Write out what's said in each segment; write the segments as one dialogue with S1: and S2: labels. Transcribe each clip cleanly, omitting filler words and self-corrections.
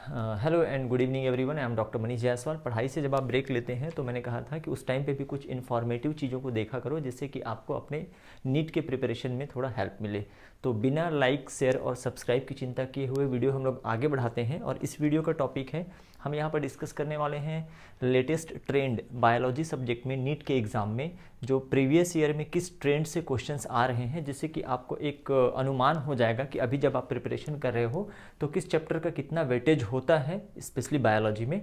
S1: Hello and good evening everyone, I am doctor Manish Jaiswal. पढ़ाई से जब आप ब्रेक लेते हैं तो मैंने कहा था कि उस टाइम पे भी कुछ इन्फॉर्मेटिव चीज़ों को देखा करो जिससे कि आपको अपने नीट के प्रिपरेशन में थोड़ा हेल्प मिले। तो बिना लाइक शेयर और सब्सक्राइब की चिंता किए हुए वीडियो हम लोग आगे बढ़ाते हैं और इस वीडियो का टॉपिक है, हम यहाँ पर डिस्कस करने वाले हैं लेटेस्ट ट्रेंड बायोलॉजी सब्जेक्ट में नीट के एग्ज़ाम में जो प्रीवियस ईयर में किस ट्रेंड से क्वेश्चंस आ रहे हैं, जिससे कि आपको एक अनुमान हो जाएगा कि अभी जब आप प्रिपरेशन कर रहे हो तो किस चैप्टर का कितना वेटेज होता है स्पेशली बायोलॉजी में।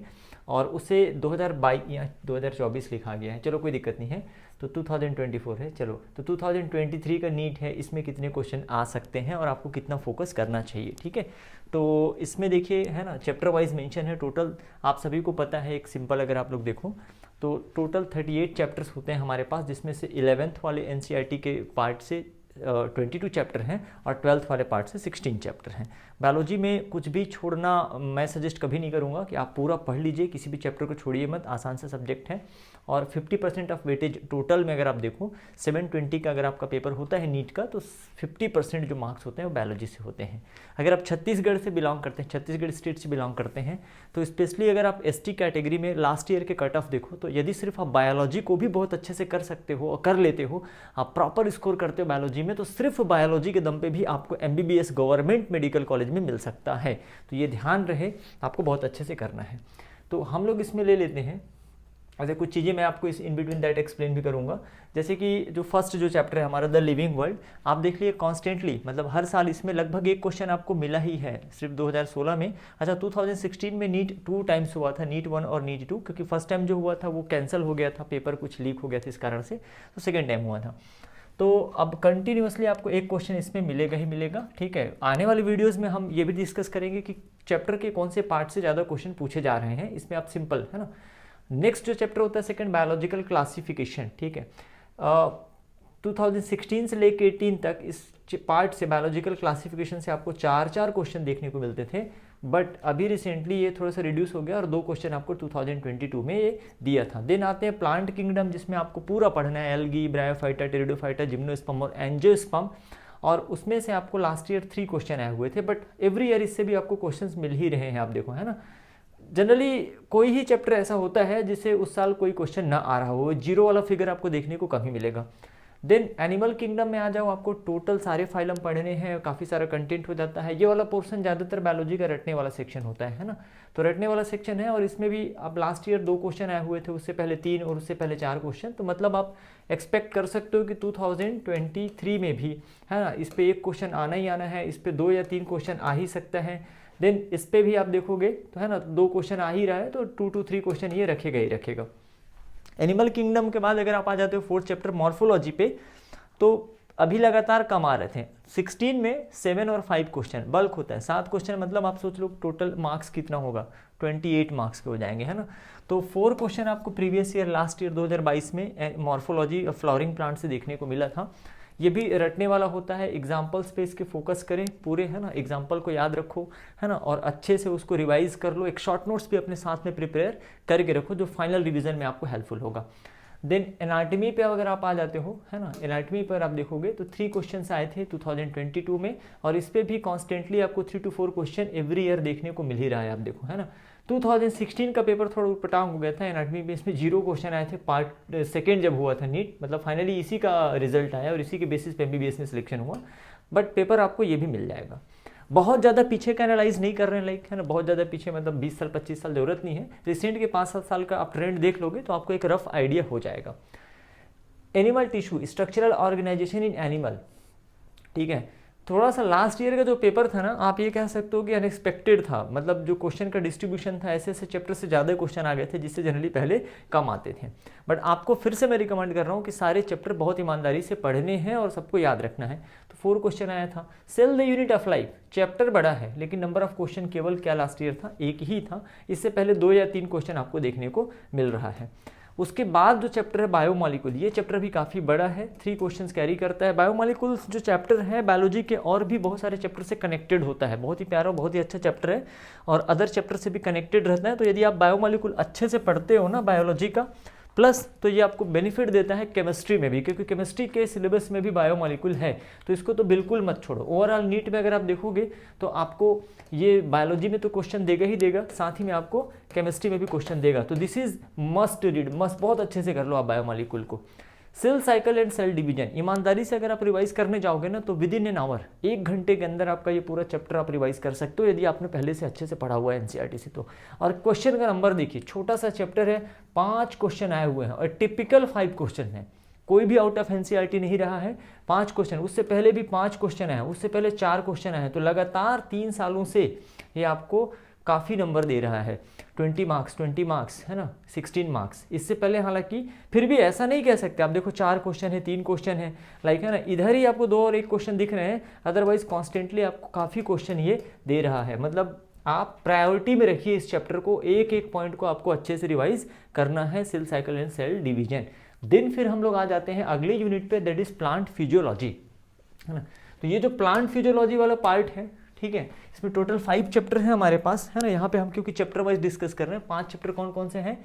S1: और उसे 2022 या 2024 लिखा गया है, चलो कोई दिक्कत नहीं है, तो 2024 है, चलो तो 2023 का नीट है, इसमें कितने क्वेश्चन आ सकते हैं और आपको कितना फोकस करना चाहिए। ठीक है, तो इसमें देखिए है ना, चैप्टर वाइज मेंशन है। टोटल आप सभी को पता है, एक सिंपल अगर आप लोग देखो तो टोटल 38 चैप्टर्स होते हैं हमारे पास, जिसमें से 11th वाले एनसीईआरटी के पार्ट से 22 चैप्टर हैं और 12th वाले पार्ट से 16 चैप्टर हैं। बायोलॉजी में कुछ भी छोड़ना मैं सजेस्ट कभी नहीं करूँगा कि आप पूरा पढ़ लीजिए, किसी भी चैप्टर को छोड़िए मत, आसान सा सब्जेक्ट है। और 50% ऑफ वेटेज टोटल में अगर आप देखो 720 का अगर आपका पेपर होता है नीट का, तो 50% जो मार्क्स होते हैं वो बायोलॉजी से होते हैं। अगर आप छत्तीसगढ़ से बिलोंग करते हैं, छत्तीसगढ़ स्टेट से बिलोंग करते हैं, तो स्पेशली अगर आप एसटी कैटेगरी में लास्ट ईयर के कट ऑफ देखो, तो यदि सिर्फ आप बायोलॉजी को भी बहुत अच्छे से कर सकते हो और कर लेते हो, आप प्रॉपर स्कोर करते हो बायोलॉजी में, तो सिर्फ बायोलॉजी के दम पे भी आपको एमबीबीएस गवर्नमेंट मेडिकल कॉलेज में मिल सकता है। तो ये ध्यान रहे, आपको बहुत अच्छे से करना है। तो हम लोग इसमें ले लेते हैं, ऐसे कुछ चीज़ें मैं आपको इस इन बिटवीन दैट एक्सप्लेन भी करूंगा। जैसे कि जो फर्स्ट जो चैप्टर है हमारा द लिविंग वर्ल्ड, आप देख लिए कॉन्स्टेंटली, मतलब हर साल इसमें लगभग एक क्वेश्चन आपको मिला ही है, सिर्फ 2016 में। अच्छा, 2016 में नीट 2 टाइम्स हुआ था, नीट 1 और नीट 2, क्योंकि फर्स्ट टाइम जो हुआ था वो कैंसिल हो गया था, पेपर कुछ लीक हो गया था इस कारण से, तो सेकेंड टाइम हुआ था। तो अब कंटिन्यूसली आपको एक क्वेश्चन इसमें मिलेगा ही मिलेगा। ठीक है, आने वाले वीडियोस में हम ये भी डिस्कस करेंगे कि चैप्टर के कौन से पार्ट से ज़्यादा क्वेश्चन पूछे जा रहे हैं, इसमें आप सिंपल है ना। नेक्स्ट जो चैप्टर होता है सेकंड, बायोलॉजिकल क्लासिफिकेशन। ठीक है, 2016 से लेकर 18 तक इस पार्ट से बायोलॉजिकल क्लासिफिकेशन से आपको 4 क्वेश्चन देखने को मिलते थे, बट अभी रिसेंटली ये थोड़ा सा रिड्यूस हो गया और 2 क्वेश्चन आपको 2022 में ये दिया था। देन आते हैं प्लांट किंगडम, जिसमें आपको पूरा पढ़ना है, एल्गी, ब्रायोफाइटा, टेरिडोफाइटा, जिम्नोस्पर्म और एंजियोस्पर्म, और उसमें से आपको लास्ट ईयर 3 क्वेश्चन आए हुए थे, बट एवरी ईयर इससे भी आपको क्वेश्चंस मिल ही रहे हैं, आप देखो है ना। जनरली कोई ही चैप्टर ऐसा होता है जिससे उस साल कोई क्वेश्चन ना आ रहा हो, 0 वाला फिगर आपको देखने को कम ही मिलेगा। देन एनिमल किंगडम में आ जाओ, आपको टोटल सारे फाइलम पढ़ने हैं, काफ़ी सारा कंटेंट हो जाता है। ये वाला पोर्शन ज़्यादातर बायोलॉजी का रटने वाला सेक्शन होता है ना, तो रटने वाला सेक्शन है, और इसमें भी अब लास्ट ईयर 2 क्वेश्चन आए हुए थे, उससे पहले 3 और उससे पहले 4 क्वेश्चन, तो मतलब आप एक्सपेक्ट कर सकते हो कि 2023 में भी है ना, इस पर 1 क्वेश्चन आना ही आना है, इस पर 2 या 3 क्वेश्चन आ ही सकता है। देन इस पे भी आप देखोगे तो है ना, 2 क्वेश्चन आ ही रहा है, तो 2 to 3 क्वेश्चन ये रखेगा ही रखेगा। एनिमल किंगडम के बाद अगर आप आ जाते हो 4th चैप्टर मॉर्फोलॉजी पे, तो अभी लगातार कम आ रहे थे। 16 में 7 और 5 क्वेश्चन बल्क होता है, 7 क्वेश्चन, मतलब आप सोच लो टोटल मार्क्स कितना होगा, 28 मार्क्स के हो जाएंगे है ना। तो 4 क्वेश्चन आपको प्रीवियस ईयर लास्ट ईयर 2022 में मॉर्फोलॉजी और फ्लावरिंग प्लांट से देखने को मिला था। ये भी रटने वाला होता है, एग्जाम्पल्स पे इसके फोकस करें पूरे है ना, एग्जाम्पल को याद रखो है ना, और अच्छे से उसको रिवाइज कर लो, एक शॉर्ट नोट्स भी अपने साथ में प्रिपेयर करके रखो जो फाइनल रिवीजन में आपको हेल्पफुल होगा। देन एनाटमी पे अगर आप आ जाते हो है ना, एनाटमी पर आप देखोगे तो 3 क्वेश्चन आए थे 2022 में, और इस पर भी कॉन्स्टेंटली आपको 3 to 4 क्वेश्चन एवरी ईयर देखने को मिल ही रहा है, आप देखो है ना। 2016 का पेपर थोड़ा उपटांग हो गया था एनाटमी में, इसमें 0 क्वेश्चन आए थे पार्ट सेकेंड जब हुआ था नीट, मतलब फाइनली इसी का रिजल्ट आया और इसी के बेसिस पे एमबीबीएस में सिलेक्शन हुआ, बट पेपर आपको ये भी मिल जाएगा। बहुत ज़्यादा पीछे का एनालाइज नहीं कर रहे हैं, लाइक है ना, बहुत ज़्यादा पीछे मतलब 20 साल 25 साल जरूरत नहीं है, रिसेंट के 5-7 साल का आप ट्रेंड देख लोगे तो आपको एक रफ आइडिया हो जाएगा। Animal tissue, structural organisation in animal, ठीक है, थोड़ा सा लास्ट ईयर का जो पेपर था ना, आप ये कह सकते हो कि अनएक्सपेक्टेड था, मतलब जो क्वेश्चन का डिस्ट्रीब्यूशन था, ऐसे ऐसे चैप्टर से ज़्यादा क्वेश्चन आ गए थे जिससे जनरली पहले कम आते थे। बट आपको फिर से मैं रिकमेंड कर रहा हूँ कि सारे चैप्टर बहुत ईमानदारी से पढ़ने हैं और सबको याद रखना है। तो 4 क्वेश्चन आया था। Cell the unit of life, chapter बड़ा है लेकिन नंबर ऑफ क्वेश्चन केवल क्या लास्ट ईयर था, 1 ही था, इससे पहले 2 या 3 क्वेश्चन आपको देखने को मिल रहा है। उसके बाद जो चैप्टर है बायोमॉलिक्यूल, ये चैप्टर भी काफ़ी बड़ा है, 3 क्वेश्चंस कैरी करता है। बायोमॉलिक्यूल्स जो चैप्टर है बायोलॉजी के और भी बहुत सारे चैप्टर से कनेक्टेड होता है, बहुत ही प्यारा बहुत ही अच्छा चैप्टर है और अदर चैप्टर से भी कनेक्टेड रहता है। तो यदि आप बायोमॉलिक्यूल अच्छे से पढ़ते हो ना बायोलॉजी का, प्लस तो ये आपको बेनिफिट देता है केमिस्ट्री में भी, क्योंकि केमिस्ट्री के सिलेबस में भी बायोमॉलिक्यूल है, तो इसको तो बिल्कुल मत छोड़ो। ओवरऑल नीट में अगर आप देखोगे तो आपको ये बायोलॉजी में तो क्वेश्चन देगा ही देगा, साथ ही में आपको केमिस्ट्री में भी क्वेश्चन देगा। तो this is must read, must, बहुत अच्छे से कर लो आप बायोमॉलिक्यूल को। Cell cycle and cell division, ईमानदारी से अगर आप रिवाइज करने जाओगे ना तो विद इन एन आवर, 1 घंटे के अंदर आपका ये पूरा चैप्टर आप रिवाइज कर सकते हो, यदि आपने पहले से अच्छे से पढ़ा हुआ है एनसीईआरटी से तो। और क्वेश्चन का नंबर देखिए, छोटा सा चैप्टर है, 5 क्वेश्चन आए हुए हैं और टिपिकल 5 क्वेश्चन है, कोई भी आउट ऑफ एनसीईआरटी नहीं रहा है। 5 क्वेश्चन, उससे पहले भी 5 क्वेश्चन आए, उससे पहले 4 क्वेश्चन आए, तो लगातार 3 सालों से ये आपको काफ़ी नंबर दे रहा है। 20 मार्क्स है ना, 16 मार्क्स। इससे पहले हालांकि फिर भी ऐसा नहीं कह सकते आप, देखो 4 क्वेश्चन है, 3 क्वेश्चन है, लाइक है ना, इधर ही आपको 2 और 1 क्वेश्चन दिख रहे हैं, अदरवाइज कॉन्स्टेंटली आपको काफ़ी क्वेश्चन ये दे रहा है। मतलब आप प्रायोरिटी में रखिए इस चैप्टर को, एक एक पॉइंट को आपको अच्छे से रिवाइज करना है, cell cycle and cell division. Then फिर हम लोग आ जाते हैं अगले यूनिट पे, दैट इज प्लांट फिजियोलॉजी, है ना। तो ये जो प्लांट फिजियोलॉजी वाला पार्ट है, ठीक है, इसमें टोटल 5 चैप्टर हैं हमारे पास, है ना। यहाँ पे हम क्योंकि चैप्टर वाइज डिस्कस कर रहे हैं, 5 चैप्टर कौन कौन से हैं,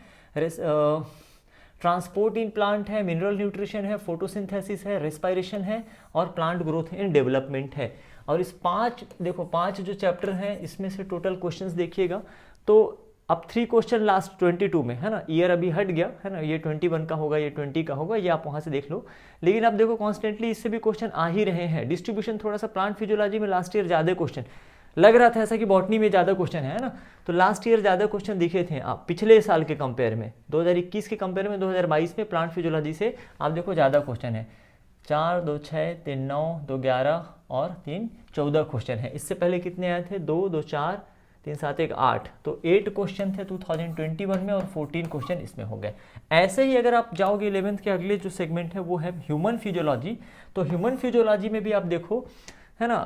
S1: ट्रांसपोर्ट इन प्लांट है, मिनरल न्यूट्रिशन है, फोटोसिंथेसिस है, रेस्पायरेशन है और प्लांट ग्रोथ एंड डेवलपमेंट है। और इस 5 जो चैप्टर हैं इसमें से टोटल क्वेश्चंस देखिएगा तो अब 3 क्वेश्चन लास्ट 22 में, है ना, ईयर अभी हट गया, है ना, ये 21 का होगा, ये 20 का होगा, ये आप वहाँ से देख लो। लेकिन आप देखो कॉन्स्टेंटली इससे भी क्वेश्चन आ ही रहे हैं। डिस्ट्रीब्यूशन थोड़ा सा प्लांट फिजियोलॉजी में लास्ट ईयर ज़्यादा क्वेश्चन लग रहा था, ऐसा कि बॉटनी में ज़्यादा क्वेश्चन है ना, तो लास्ट ईयर ज़्यादा क्वेश्चन दिखे थे आप पिछले साल के कंपेयर में, 2021 के कंपेयर में 2022 में प्लांट फिजियोलॉजी से आप देखो ज़्यादा क्वेश्चन है। 4, 2, 6, 3, 9, 2, 11 और 3, 14 क्वेश्चन है। इससे पहले कितने आए थे, 2, 2, 4, 3, 7, 1, 8, तो 8 क्वेश्चन थे 2021 में और 14 क्वेश्चन इसमें हो गए। ऐसे ही अगर आप जाओगे 11th के अगले जो सेगमेंट है वो है ह्यूमन फिजियोलॉजी, तो ह्यूमन फिजियोलॉजी में भी आप देखो, है ना,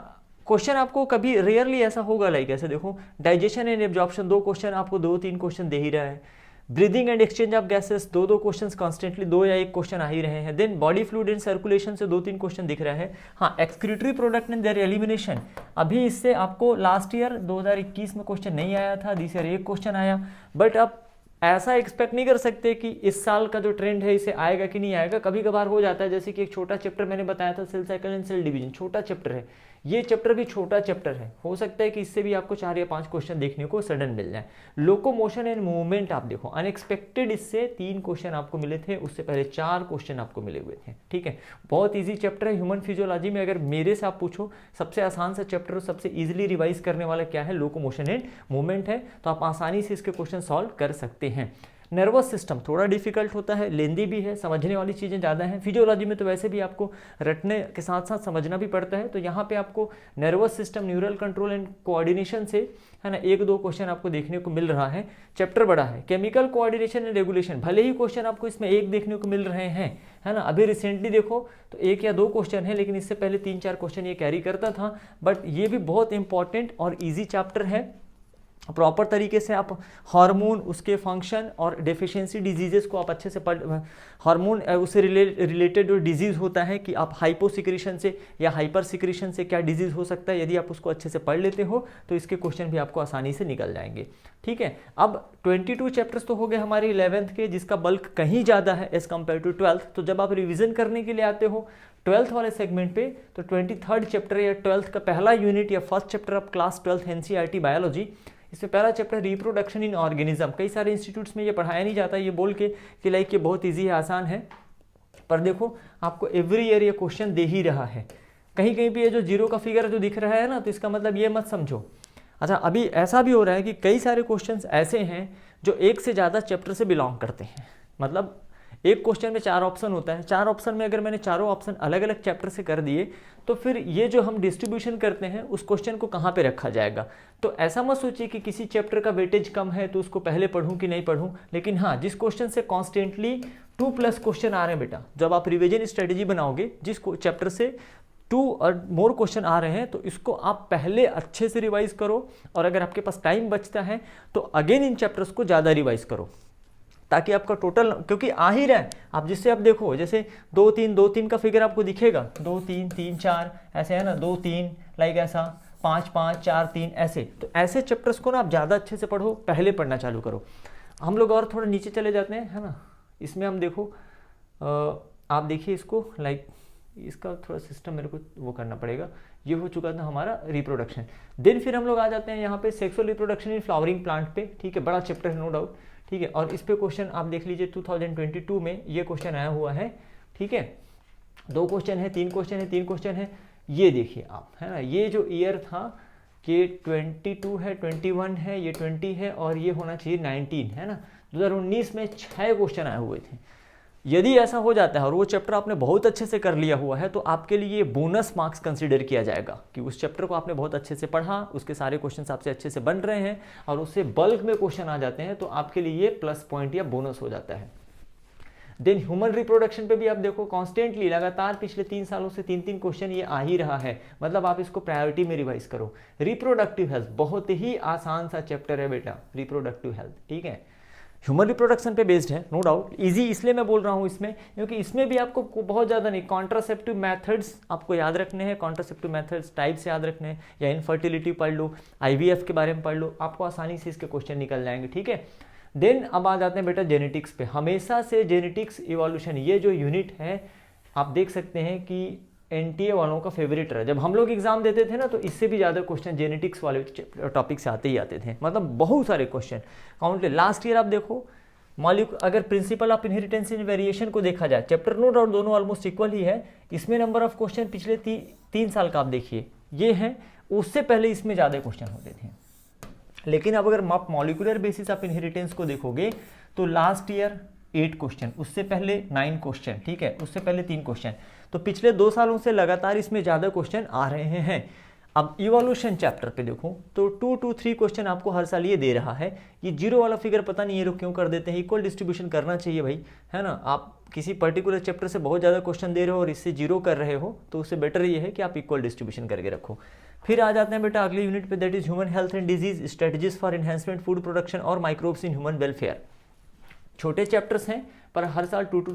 S1: क्वेश्चन आपको कभी रेयरली ऐसा होगा, लाइक ऐसे देखो, डाइजेशन एंड एब्जॉर्प्शन 2 क्वेश्चन आपको 2-3 क्वेश्चन दे ही रहा है। Breathing and exchange of gases 2-2 question constantly 2 या 1 क्वेश्चन आ ही रहे हैं। Then body fluid and circulation से 2-3 क्वेश्चन दिख रहा है। हाँ, excretory product and their elimination, अभी इससे आपको लास्ट ईयर 2021 में क्वेश्चन नहीं आया था, दिस ईयर 1 क्वेश्चन आया। बट आप ऐसा एक्सपेक्ट नहीं कर सकते कि इस साल का जो ट्रेंड है इसे आएगा कि नहीं आएगा, कभी कभार हो जाता है। जैसे कि एक छोटा चैप्टर मैंने बताया था, cell cycle and cell division, छोटा चैप्टर है, ये चैप्टर भी छोटा चैप्टर है, हो सकता है कि इससे भी आपको 4 या 5 क्वेश्चन देखने को सडन मिल जाए। लोकोमोशन एंड मूवमेंट आप देखो, अनएक्सपेक्टेड इससे 3 क्वेश्चन आपको मिले थे, उससे पहले 4 क्वेश्चन आपको मिले हुए थे, ठीक है। बहुत ईजी चैप्टर है ह्यूमन फिजियोलॉजी में। अगर मेरे से आप पूछो सबसे आसान सा चैप्टर और सबसे ईजिली रिवाइज करने वाला क्या है, लोकोमोशन एंड मूवमेंट है, तो आप आसानी से इसके क्वेश्चन सॉल्व कर सकते हैं। नर्वस सिस्टम थोड़ा डिफिकल्ट होता है, लेंदी भी है, समझने वाली चीज़ें ज़्यादा हैं। फिजियोलॉजी में तो वैसे भी आपको रटने के साथ साथ समझना भी पड़ता है, तो यहाँ पे आपको nervous system, neural control and coordination से, है ना, 1-2 क्वेश्चन आपको देखने को मिल रहा है। चैप्टर बड़ा है। केमिकल कोऑर्डिनेशन एंड रेगुलेशन, भले ही क्वेश्चन आपको इसमें 1 देखने को मिल रहे हैं, है ना, अभी रिसेंटली देखो तो 1 या 2 क्वेश्चन है, लेकिन इससे पहले 3-4 क्वेश्चन ये कैरी करता था। बट ये भी बहुत इंपॉर्टेंट और ईजी चैप्टर है। प्रॉपर तरीके से आप हार्मोन, उसके फंक्शन और डेफिशिएंसी डिजीजेस को आप अच्छे से पढ़, हार्मोन उससे रिलेटेड जो डिजीज़ होता है कि आप हाइपोसिक्रेशन से या हाइपर सिक्रेशन से क्या डिजीज़ हो सकता है, यदि आप उसको अच्छे से पढ़ लेते हो तो इसके क्वेश्चन भी आपको आसानी से निकल जाएंगे, ठीक है। अब 22 चैप्टर्स तो हो गए हमारे 11th के, जिसका बल्क कहीं ज़्यादा है एज़ कम्पेयर टू 12th। तो जब आप रिविजन करने के लिए आते हो 12th वाले सेगमेंट पे, तो 23rd चैप्टर या 12th का पहला यूनिट या first chapter of class 12th NCERT biology, इसमें पहला चैप्टर रिप्रोडक्शन इन ऑर्गेनिज्म। कई सारे इंस्टीट्यूट्स में ये पढ़ाया नहीं जाता, ये बोल के कि लाइक ये बहुत इजी है, आसान है, पर देखो आपको एवरी ईयर ये क्वेश्चन दे ही रहा है। कहीं कहीं पे ये जो 0 का फिगर जो दिख रहा है ना, तो इसका मतलब ये मत समझो। अच्छा, अभी ऐसा भी हो रहा है कि कई सारे क्वेश्चंस ऐसे हैं जो 1 से ज़्यादा चैप्टर से बिलोंग करते हैं। मतलब एक क्वेश्चन में 4 ऑप्शन होता है, 4 ऑप्शन में अगर मैंने चारों ऑप्शन अलग अलग चैप्टर से कर दिए, तो फिर ये जो हम डिस्ट्रीब्यूशन करते हैं उस क्वेश्चन को कहाँ पे रखा जाएगा। तो ऐसा मत सोचिए कि किसी चैप्टर का वेटेज कम है तो उसको पहले पढ़ूं कि नहीं पढ़ूं, लेकिन हाँ, जिस क्वेश्चन से कॉन्स्टेंटली 2+ क्वेश्चन आ रहे हैं बेटा, जब आप रिविजन स्ट्रेटेजी बनाओगे, जिस चैप्टर से 2 और मोर क्वेश्चन आ रहे हैं, तो इसको आप पहले अच्छे से रिवाइज करो, और अगर आपके पास टाइम बचता है तो अगेन इन चैप्टर्स को ज़्यादा रिवाइज करो, ताकि आपका टोटल, क्योंकि आ ही रहा है आप, जिससे आप देखो जैसे 2-3 का फिगर आपको दिखेगा, 2-3, 3-4 ऐसे, है ना, 2-3 लाइक ऐसा, 5-5, 4-3 ऐसे। तो ऐसे चैप्टर्स को ना आप ज़्यादा अच्छे से पढ़ो, पहले पढ़ना चालू करो। हम लोग और थोड़ा नीचे चले जाते हैं, है ना, इसमें हम देखो आप देखिए इसको लाइक इसका थोड़ा सिस्टम मेरे को वो करना पड़ेगा। ये हो चुका था हमारा रिप्रोडक्शन। देन फिर हम लोग आ जाते हैं यहाँ पे sexual reproduction in flowering plant पे, ठीक है, बड़ा चैप्टर है नो डाउट, ठीक है। और इस पे क्वेश्चन आप देख लीजिए 2022 में ये क्वेश्चन आया हुआ है, ठीक है। 2 क्वेश्चन है, 3 क्वेश्चन है, 3 क्वेश्चन है, ये देखिए आप, है ना। ये जो ईयर था कि 22 है, 21 है, ये 20 है और ये होना चाहिए 19, है ना। 2019 में 6 क्वेश्चन आए हुए थे। यदि ऐसा हो जाता है और वो चैप्टर आपने बहुत अच्छे से कर लिया हुआ है तो आपके लिए बोनस मार्क्स कंसीडर किया जाएगा कि उस चैप्टर को आपने बहुत अच्छे से पढ़ा, उसके सारे क्वेश्चंस आपसे अच्छे से बन रहे हैं और उससे बल्क में क्वेश्चन आ जाते हैं तो आपके लिए ये प्लस पॉइंट या बोनस हो जाता है। देन ह्यूमन रिप्रोडक्शन पे भी आप देखो कॉन्स्टेंटली लगातार पिछले 3 सालों से 3-3 क्वेश्चन ये आ ही रहा है, मतलब आप इसको प्रायोरिटी में रिवाइज करो। रिप्रोडक्टिव हेल्थ बहुत ही आसान सा चैप्टर है बेटा, रिप्रोडक्टिव हेल्थ, ठीक है। ह्यूमन रिप्रोडक्शन पे बेस्ड है नो डाउट, इजी इसलिए मैं बोल रहा हूँ इसमें क्योंकि इसमें भी आपको बहुत ज़्यादा नहीं, कॉन्ट्रासेप्टिव मेथड्स आपको याद रखने हैं, कॉन्ट्रासेप्टिव मेथड्स टाइप्स याद रखने हैं, या इनफर्टिलिटी पढ़ लो, IVF के बारे में पढ़ लो, आपको आसानी से इसके क्वेश्चन निकल जाएंगे, ठीक है। देन अब आ जाते हैं बेटा जेनेटिक्स पे। हमेशा से जेनेटिक्स इवोल्यूशन ये जो यूनिट है आप देख सकते हैं कि NTA वालों का फेवरेट रहा। जब हम लोग एग्जाम देते थे ना तो इससे भी ज़्यादा क्वेश्चन जेनेटिक्स वाले टॉपिक से आते ही आते थे, मतलब बहुत सारे क्वेश्चन काउंटलेस। लास्ट ईयर आप देखो अगर principle of inheritance in variation को देखा जाए, चैप्टर नो डाउट दोनों ऑलमोस्ट इक्वल ही है, इसमें नंबर ऑफ क्वेश्चन पिछले 3 साल का आप देखिए ये है, उससे पहले इसमें ज़्यादा क्वेश्चन होते थे। लेकिन अब अगर आप मॉलिक्यूलर बेसिस ऑफ इनहेरिटेंस को देखोगे तो लास्ट ईयर 8 क्वेश्चन, उससे पहले 9 क्वेश्चन, ठीक है, उससे पहले 3 क्वेश्चन, तो पिछले 2 सालों से लगातार इसमें ज़्यादा क्वेश्चन आ रहे हैं। अब इवोल्यूशन चैप्टर पे देखो तो 2 to 3 क्वेश्चन आपको हर साल ये दे रहा है। ये जीरो वाला फिगर पता नहीं ये लोग क्यों कर देते हैं, इक्वल डिस्ट्रीब्यूशन करना चाहिए भाई, है ना। आप किसी पर्टिकुलर चैप्टर से बहुत ज़्यादा क्वेश्चन दे रहे हो और इससे जीरो कर रहे हो तो उससे बेटर ये है कि आप इक्वल डिस्ट्रीब्यूशन करके रखो। फिर आ जाते हैं बेटा अगले यूनिट पे, that is human health and disease strategies for enhancement food production और माइक्रोब्स इन ह्यूमन वेलफेयर। छोटे चैप्टर्स हैं पर हर साल 2 to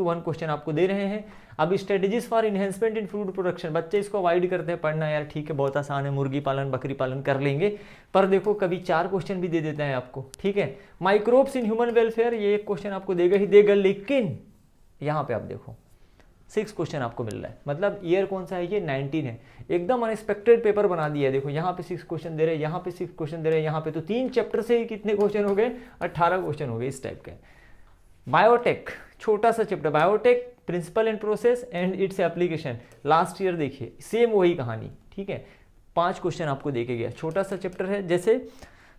S1: 1 क्वेश्चन आपको दे रहे हैं। अब strategies for enhancement in food production, बच्चे इसको अवॉइड करते हैं पढ़ना, यार ठीक है बहुत आसान है, मुर्गी पालन बकरी पालन कर लेंगे, पर देखो कभी 4 क्वेश्चन भी दे देता है आपको, ठीक है। माइक्रोब्स इन ह्यूमन वेलफेयर ये 1 क्वेश्चन आपको देगा ही देगा, लेकिन यहाँ पे आप देखो 6 क्वेश्चन आपको मिल रहा है, मतलब ईयर कौन सा है, ये 19 है। एकदम अनएक्सपेक्टेड पेपर बना दिया है, देखो यहाँ पे 6 क्वेश्चन दे रहे हैं, यहाँ पे 6 क्वेश्चन दे रहे हैं, यहाँ पे तो 3 चैप्टर से ही कितने क्वेश्चन हो गए, 18 क्वेश्चन हो गए इस टाइप के। बायोटेक छोटा सा chapter, biotech principle and process and its application, last year देखिए सेम वही कहानी, ठीक है। 5 क्वेश्चन आपको देके गया, छोटा सा चैप्टर है, जैसे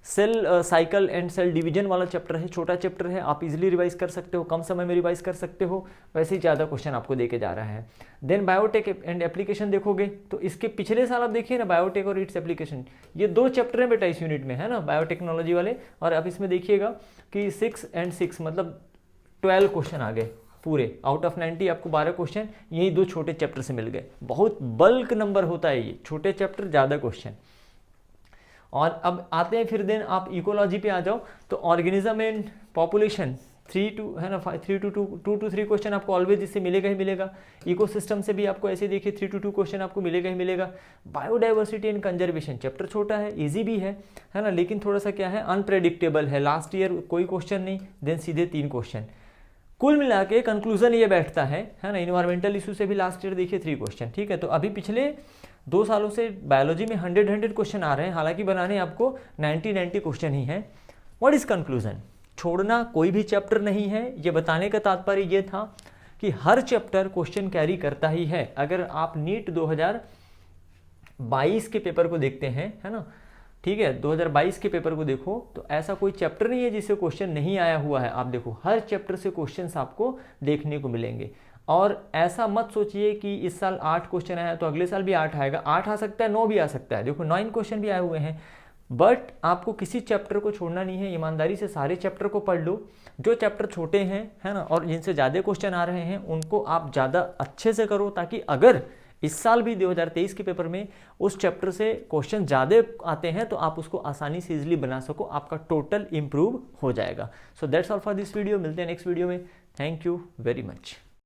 S1: cell cycle and cell division वाला चैप्टर है, छोटा चैप्टर है, आप इजीली रिवाइज कर सकते हो, कम समय में रिवाइज कर सकते हो, वैसे ही ज़्यादा क्वेश्चन आपको देके जा रहा है। देन बायोटेक एंड एप्लीकेशन देखोगे तो इसके पिछले साल आप देखिए ना, बायोटेक और इट्स एप्लीकेशन, ये 2 चैप्टर हैं बेटा इस यूनिट में, है ना, बायोटेक्नोलॉजी वाले। और अब इसमें देखिएगा कि 6 and 6 मतलब 12 क्वेश्चन आ गए पूरे, आउट ऑफ 90 आपको 12 क्वेश्चन यही 2 छोटे चैप्टर से मिल गए। बहुत बल्क नंबर होता है ये, छोटे चैप्टर ज़्यादा क्वेश्चन। और अब आते हैं फिर देन आप इकोलॉजी पे आ जाओ तो organism and population 3 to 3 question आपको ऑलवेज इससे मिलेगा ही मिलेगा। इकोसिस्टम से भी आपको ऐसे देखिए 3 to 2 क्वेश्चन आपको मिलेगा ही मिलेगा। बायोडाइवर्सिटी एंड कंजर्वेशन चैप्टर छोटा है, इजी भी है ना, लेकिन थोड़ा सा क्या है अनप्रेडिक्टेबल है। लास्ट ईयर कोई क्वेश्चन नहीं, देन सीधे 3 क्वेश्चन। कुल मिला के कंक्लूजन ये बैठता है ना, इन्वायरमेंटल इशू से भी लास्ट ईयर देखिए 3 क्वेश्चन, ठीक है। तो अभी पिछले 2 सालों से बायोलॉजी में 100 क्वेश्चन आ रहे हैं, हालांकि बनाने आपको 90 क्वेश्चन ही है। What is conclusion? छोड़ना कोई भी चैप्टर नहीं है, ये बताने का तात्पर्य ये था कि हर चैप्टर क्वेश्चन कैरी करता ही है। अगर आप नीट 2022 के पेपर को देखते हैं, है ना, ठीक है, 2022 के पेपर को देखो तो ऐसा कोई चैप्टर नहीं है जिससे क्वेश्चन नहीं आया हुआ है। आप देखो हर चैप्टर से क्वेश्चंस आपको देखने को मिलेंगे। और ऐसा मत सोचिए कि इस साल 8 क्वेश्चन आया तो अगले साल भी 8 आएगा, 8 आ सकता है, 9 भी आ सकता है। देखो 9 क्वेश्चन भी आए हुए हैं, बट आपको किसी चैप्टर को छोड़ना नहीं है, ईमानदारी से सारे चैप्टर को पढ़ लो। जो चैप्टर छोटे हैं, है ना, और जिनसे ज़्यादा क्वेश्चन आ रहे हैं उनको आप ज़्यादा अच्छे से करो, ताकि अगर इस साल भी 2023 के पेपर में उस चैप्टर से क्वेश्चन ज़्यादा आते हैं तो आप उसको आसानी से इजीली बना सको, आपका टोटल इम्प्रूव हो जाएगा। So that's all for this video, मिलते हैं नेक्स्ट वीडियो में। Thank you very much.